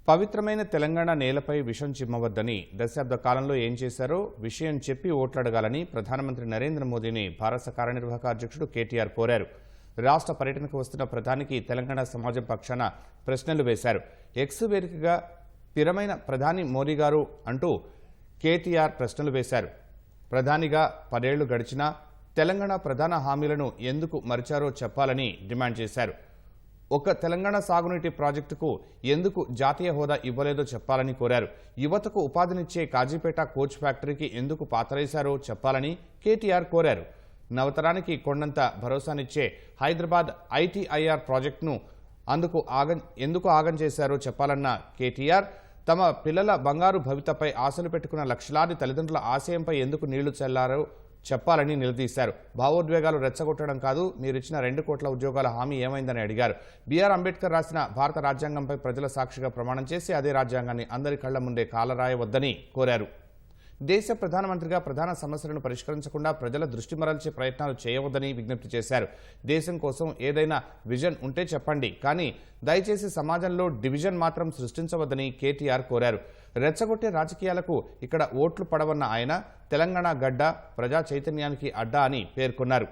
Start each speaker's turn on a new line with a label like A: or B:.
A: పవిత్రమైన తెలంగాణ నేలపై విషం చిమ్మవద్దని దశాబ్ద కాలంలో ఏం చేశారో విషయం చెప్పి ఓట్లాడగాలని ప్రధానమంత్రి నరేంద్ర మోదీని భారత కార్యనిర్వాహక అధ్యక్షుడు కేటీఆర్ కోరారు. రాష్ట్ర పర్యటనకు వస్తున్న ప్రధానికి తెలంగాణ సమాజం పక్షాన ప్రశ్నలు వేశారు. ఎక్స్ వేదికగా స్థిరమైన ప్రధాని మోదీ గారు అంటూ కేటీఆర్ ప్రశ్నలు వేశారు. ప్రధానిగా 10 ఏళ్లు గడిచినా తెలంగాణ ప్రధాన హామీలను ఎందుకు మరిచారో చెప్పాలని డిమాండ్ చేశారు. ఒక తెలంగాణ సాగునీటి ప్రాజెక్టుకు ఎందుకు జాతీయ హోదా ఇవ్వలేదో చెప్పాలని కోరారు. యువతకు ఉపాధినిచ్చే కాజీపేట కోచ్ ఫ్యాక్టరీకి ఎందుకు పాతరేశారో చెప్పాలని కేటీఆర్ కోరారు. నవతరానికి కొండంత భరోసానిచ్చే హైదరాబాద్ ఐటీఐఆర్ ప్రాజెక్టును ఎందుకు ఆగం చేశారో చెప్పాలన్న కేటీఆర్ తమ పిల్లల బంగారు భవితపై ఆశలు పెట్టుకున్న లక్షలాది తల్లిదండ్రుల ఆశయంపై ఎందుకు నీళ్లు చల్లారో చెప్పాలని నిలదీశారు. భావోద్వేగాలు రెచ్చగొట్టడం కాదు, మీరిచ్చిన 2 కోట్ల ఉద్యోగాల హామీ ఏమైందని అడిగారు. బిఆర్ అంబేద్కర్ రాసిన భారత రాజ్యాంగంపై ప్రజల సాక్షిగా ప్రమాణం చేసి అదే రాజ్యాంగాన్ని అందరి కళ్ల ముందే కాలరాయవద్దని కోరారు. దేశ ప్రధానమంత్రిగా ప్రధాన సమస్యలను పరిష్కరించకుండా ప్రజల దృష్టి మరల్చే ప్రయత్నాలు చేయవద్దని విజ్ఞప్తి చేశారు. దేశం కోసం ఏదైనా విజన్ ఉంటే చెప్పండి, కానీ దయచేసి సమాజంలో డివిజన్ మాత్రం సృష్టించవద్దని కేటీఆర్ కోరారు. రెచ్చగొట్టే రాజకీయాలకు ఇక్కడ ఓట్లు పడవన్న ఆయన తెలంగాణ గడ్డ ప్రజా చైతన్యానికి అడ్డా అని పేర్కొన్నారు.